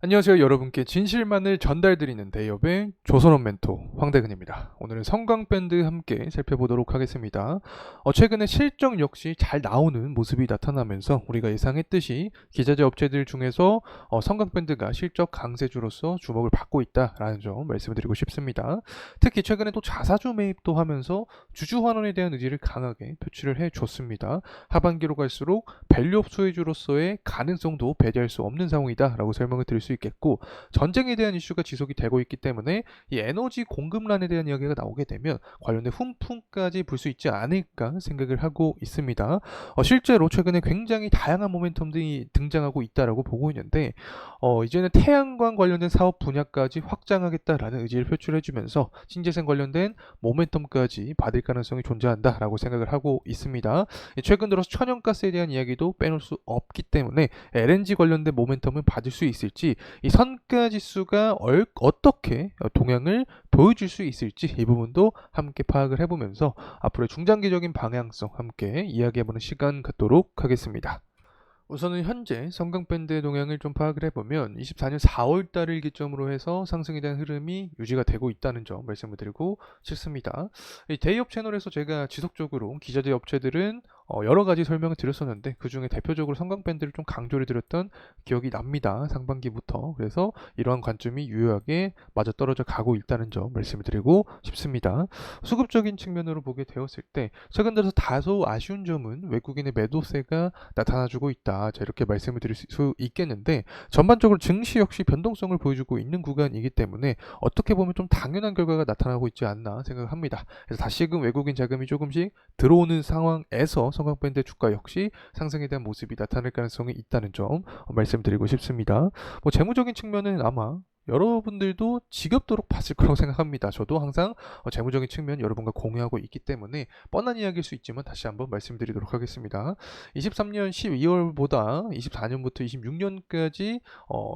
안녕하세요. 여러분께 진실만을 전달드리는 대여배 조선업 멘토 황대근입니다. 오늘은 성광밴드 함께 살펴보도록 하겠습니다. 최근에 실적 역시 잘 나오는 모습이 나타나면서 우리가 예상했듯이 기자재 업체들 중에서 성광밴드가 실적 강세주로서 주목을 받고 있다라는 점 말씀을 드리고 싶습니다. 특히 최근에 또 자사주 매입도 하면서 주주 환원에 대한 의지를 강하게 표출을 해줬습니다. 하반기로 갈수록 밸류업 소유주로서의 가능성도 배제할 수 없는 상황이다라고 설명을 드릴 수 있겠고, 전쟁에 대한 이슈가 지속이 되고 있기 때문에 이 에너지 공급난에 대한 이야기가 나오게 되면 관련된 훈풍까지 불 수 있지 않을까 생각을 하고 있습니다. 실제로 최근에 굉장히 다양한 모멘텀들이 등장하고 있다라고 보고 있는데, 이제는 태양광 관련된 사업 분야까지 확장하겠다라는 의지를 표출해주면서 신재생 관련된 모멘텀까지 받을 가능성이 존재한다라고 생각을 하고 있습니다. 최근 들어서 천연가스에 대한 이야기도 빼놓을 수 없기 때문에 LNG 관련된 모멘텀을 받을 수 있을지, 이 선가 지수가 어떻게 동향을 보여줄 수 있을지 이 부분도 함께 파악을 해보면서 앞으로의 중장기적인 방향성 함께 이야기해보는 시간 갖도록 하겠습니다. 우선은 현재 성강밴드의 동향을 좀 파악을 해보면 24년 4월 달을 기점으로 해서 상승에 대한 흐름이 유지가 되고 있다는 점 말씀을 드리고 싶습니다. 이 대기업 채널에서 제가 지속적으로 기자재 업체들은 여러 가지 설명을 드렸었는데, 그 중에 대표적으로 성강밴드를 좀 강조를 드렸던 기억이 납니다. 상반기부터. 그래서 이러한 관점이 유효하게 맞아떨어져 가고 있다는 점 말씀을 드리고 싶습니다. 수급적인 측면으로 보게 되었을 때 최근 들어서 다소 아쉬운 점은 외국인의 매도세가 나타나주고 있다, 자, 이렇게 말씀을 드릴 수 있겠는데, 전반적으로 증시 역시 변동성을 보여주고 있는 구간이기 때문에 어떻게 보면 좀 당연한 결과가 나타나고 있지 않나 생각합니다. 그래서 다시금 외국인 자금이 조금씩 들어오는 상황에서 성광밴드 주가 역시 상승에 대한 모습이 나타날 가능성이 있다는 점 말씀드리고 싶습니다. 재무적인 측면은 아마 여러분들도 지겹도록 봤을 거라고 생각합니다. 저도 항상 재무적인 측면 여러분과 공유하고 있기 때문에 뻔한 이야기일 수 있지만 다시 한번 말씀드리도록 하겠습니다. 23년 12월보다 24년부터 26년까지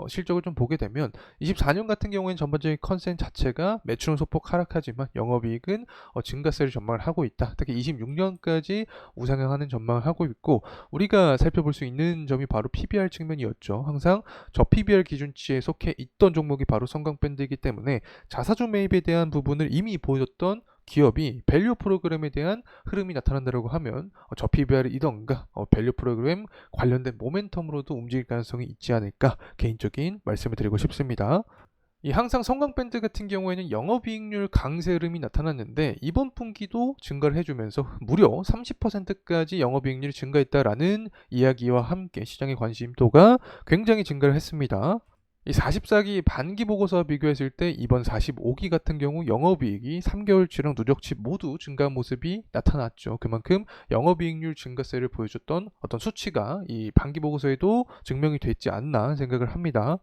실적을 좀 보게 되면 24년 같은 경우에는 전반적인 컨센 자체가 매출은 소폭 하락하지만 영업이익은 증가세를 전망을 하고 있다. 특히 26년까지 우상향하는 전망을 하고 있고, 우리가 살펴볼 수 있는 점이 바로 PBR 측면이었죠. 항상 저 PBR 기준치에 속해 있던 종목이 바로 성광밴드이기 때문에 자사주 매입에 대한 부분을 이미 보여줬던 기업이 밸류 프로그램에 대한 흐름이 나타난다고 하면 저 PBR이던가 밸류 프로그램 관련된 모멘텀으로도 움직일 가능성이 있지 않을까 개인적인 말씀을 드리고 싶습니다. 이 항상 성광밴드 같은 경우에는 영업이익률 강세 흐름이 나타났는데, 이번 분기도 증가를 해주면서 무려 30%까지 영업이익률이 증가했다라는 이야기와 함께 시장의 관심도가 굉장히 증가를 했습니다. 이 44기 반기 보고서와 비교했을 때 이번 45기 같은 경우 영업이익이 3개월치랑 누적치 모두 증가한 모습이 나타났죠. 그만큼 영업이익률 증가세를 보여줬던 어떤 수치가 이 반기 보고서에도 증명이 됐지 않나 생각을 합니다.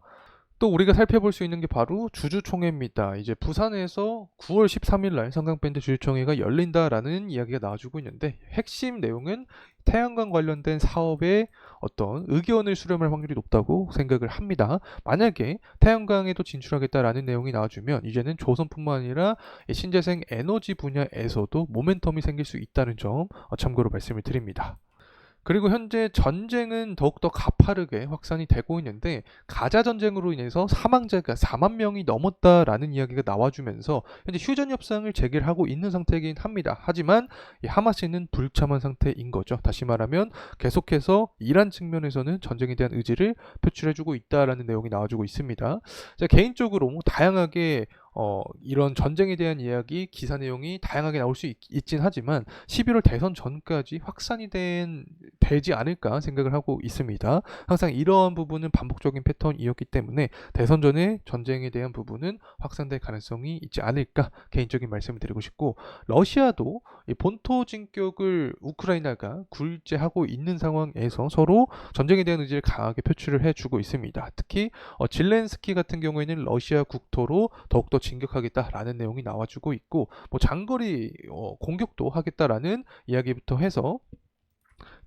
또 우리가 살펴볼 수 있는 게 바로 주주총회입니다. 이제 부산에서 9월 13일 날 성강밴드 주주총회가 열린다라는 이야기가 나와주고 있는데, 핵심 내용은 태양광 관련된 사업에 어떤 의견을 수렴할 확률이 높다고 생각을 합니다. 만약에 태양광에도 진출하겠다라는 내용이 나와주면 이제는 조선뿐만 아니라 신재생 에너지 분야에서도 모멘텀이 생길 수 있다는 점 참고로 말씀을 드립니다. 그리고 현재 전쟁은 더욱더 가파르게 확산이 되고 있는데, 가자 전쟁으로 인해서 사망자가 4만 명이 넘었다라는 이야기가 나와주면서 현재 휴전 협상을 재개하고 있는 상태이긴 합니다. 하지만 이 하마스는 불참한 상태인 거죠. 다시 말하면 계속해서 이란 측면에서는 전쟁에 대한 의지를 표출해주고 있다라는 내용이 나와주고 있습니다. 제가 개인적으로 다양하게 이런 전쟁에 대한 이야기, 기사 내용이 다양하게 나올 수 있긴 하지만 11월 대선 전까지 확산이 되지 않을까 생각을 하고 있습니다. 항상 이러한 부분은 반복적인 패턴이었기 때문에 대선 전에 전쟁에 대한 부분은 확산될 가능성이 있지 않을까 개인적인 말씀을 드리고 싶고, 러시아도 이 본토 진격을 우크라이나가 굴제하고 있는 상황에서 서로 전쟁에 대한 의지를 강하게 표출을 해주고 있습니다. 특히 질렌스키 같은 경우에는 러시아 국토로 더욱더 진격하겠다라는 내용이 나와주고 있고, 장거리 공격도 하겠다라는 이야기부터 해서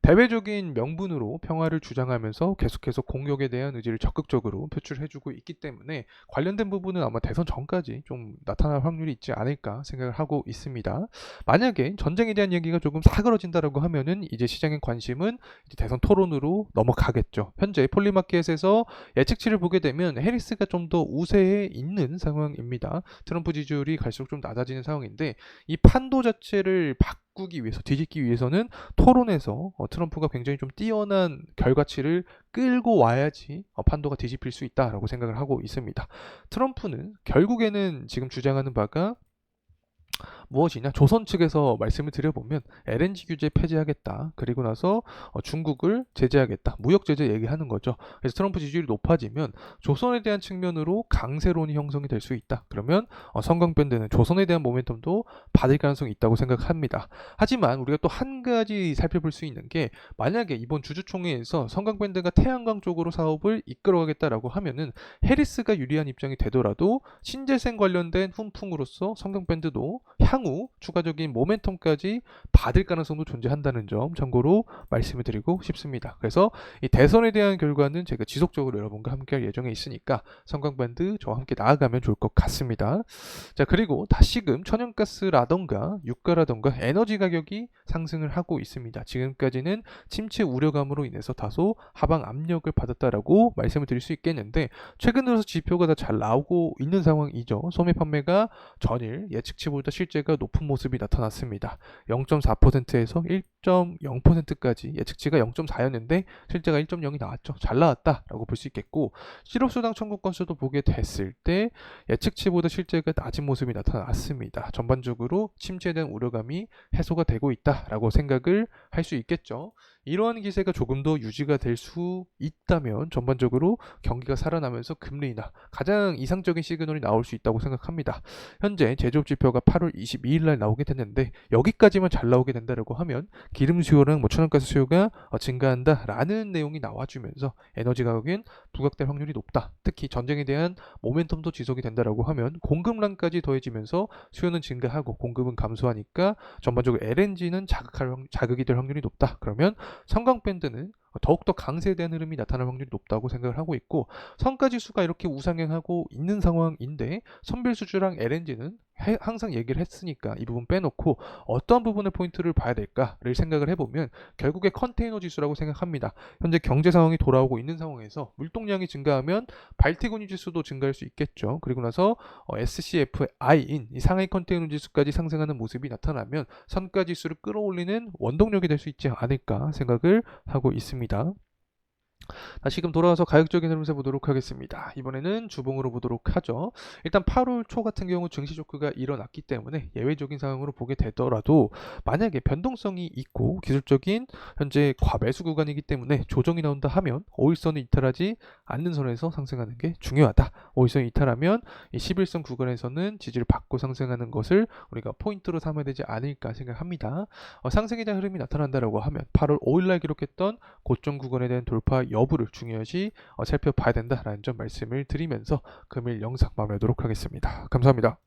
대외적인 명분으로 평화를 주장하면서 계속해서 공격에 대한 의지를 적극적으로 표출해주고 있기 때문에 관련된 부분은 아마 대선 전까지 좀 나타날 확률이 있지 않을까 생각을 하고 있습니다. 만약에 전쟁에 대한 얘기가 조금 사그러진다라고 하면은 이제 시장의 관심은 이제 대선 토론으로 넘어가겠죠. 현재 폴리마켓에서 예측치를 보게 되면 해리스가 좀 더 우세에 있는 상황입니다. 트럼프 지지율이 갈수록 좀 낮아지는 상황인데 이 판도 자체를 바꾸기 위해서 뒤집기 위해서는 토론에서 트럼프가 굉장히 좀 뛰어난 결과치를 끌고 와야지 판도가 뒤집힐 수 있다라고 생각을 하고 있습니다. 트럼프는 결국에는 지금 주장하는 바가 무엇이냐? 조선 측에서 말씀을 드려보면 LNG 규제 폐지하겠다. 그리고 나서 중국을 제재하겠다. 무역 제재 얘기하는 거죠. 그래서 트럼프 지지율이 높아지면 조선에 대한 측면으로 강세론이 형성이 될 수 있다. 그러면 성광밴드는 조선에 대한 모멘텀도 받을 가능성이 있다고 생각합니다. 하지만 우리가 또 한 가지 살펴볼 수 있는 게 만약에 이번 주주총회에서 성광밴드가 태양광 쪽으로 사업을 이끌어가겠다라고 하면은 해리스가 유리한 입장이 되더라도 신재생 관련된 훈풍으로서 성광밴드도 향후 추가적인 모멘텀까지 받을 가능성도 존재한다는 점 참고로 말씀을 드리고 싶습니다. 그래서 이 대선에 대한 결과는 제가 지속적으로 여러분과 함께 할 예정에 있으니까 성광밴드 저와 함께 나아가면 좋을 것 같습니다. 자, 그리고 다시금 천연가스라던가 유가라던가 에너지 가격이 상승을 하고 있습니다. 지금까지는 침체 우려감으로 인해서 다소 하방 압력을 받았다라고 말씀을 드릴 수 있겠는데 최근 들어서 지표가 다 잘 나오고 있는 상황이죠. 소매 판매가 전일 예측치보다 실제가 높은 모습이 나타났습니다. 0.4%에서 1.0%까지 예측치가 0.4였는데 실제가 1.0이 나왔죠. 잘 나왔다라고 볼 수 있겠고 실업수당 청구 건수도 보게 됐을 때 예측치보다 실제가 낮은 모습이 나타났습니다. 전반적으로 침체에 대한 우려감이 해소가 되고 있다라고 생각을 할 수 있겠죠. 이러한 기세가 조금 더 유지가 될 수 있다면 전반적으로 경기가 살아나면서 금리 인하 가장 이상적인 시그널이 나올 수 있다고 생각합니다. 현재 제조업 지표가 8월 22일 날 나오게 됐는데 여기까지만 잘 나오게 된다고 하면 기름 수요랑 천연가스 수요가 증가한다라는 내용이 나와주면서 에너지 가격은 부각될 확률이 높다. 특히 전쟁에 대한 모멘텀도 지속이 된다라고 하면 공급량까지 더해지면서 수요는 증가하고 공급은 감소하니까 전반적으로 LNG는 자극이 될 확률이 높다. 그러면 성광밴드는 더욱더 강세에 대한 흐름이 나타날 확률이 높다고 생각을 하고 있고 성가지수가 이렇게 우상향하고 있는 상황인데 선별수주랑 LNG는 항상 얘기를 했으니까 이 부분 빼놓고 어떤 부분의 포인트를 봐야 될까를 생각을 해보면 결국에 컨테이너 지수라고 생각합니다. 현재 경제 상황이 돌아오고 있는 상황에서 물동량이 증가하면 발틱 운유 지수도 증가할 수 있겠죠. 그리고 나서 SCFI인 이 상하이 컨테이너 지수까지 상승하는 모습이 나타나면 선가 지수를 끌어올리는 원동력이 될 수 있지 않을까 생각을 하고 있습니다. 다시금 돌아와서 가격적인 흐름을 보도록 하겠습니다. 이번에는 주봉으로 보도록 하죠. 일단 8월 초 같은 경우 증시 쇼크가 일어났기 때문에 예외적인 상황으로 보게 되더라도 만약에 변동성이 있고 기술적인 현재 과매수 구간이기 때문에 조정이 나온다 하면 5일선을 이탈하지 않는 선에서 상승하는 게 중요하다. 5일선을 이탈하면 이 11선 구간에서는 지지를 받고 상승하는 것을 우리가 포인트로 삼아야 되지 않을까 생각합니다. 상승에 대한 흐름이 나타난다라고 하면 8월 5일날 기록했던 고점 구간에 대한 돌파 여부를 중요시 살펴봐야 된다라는 점 말씀을 드리면서 금일 영상 마무리하도록 하겠습니다. 감사합니다.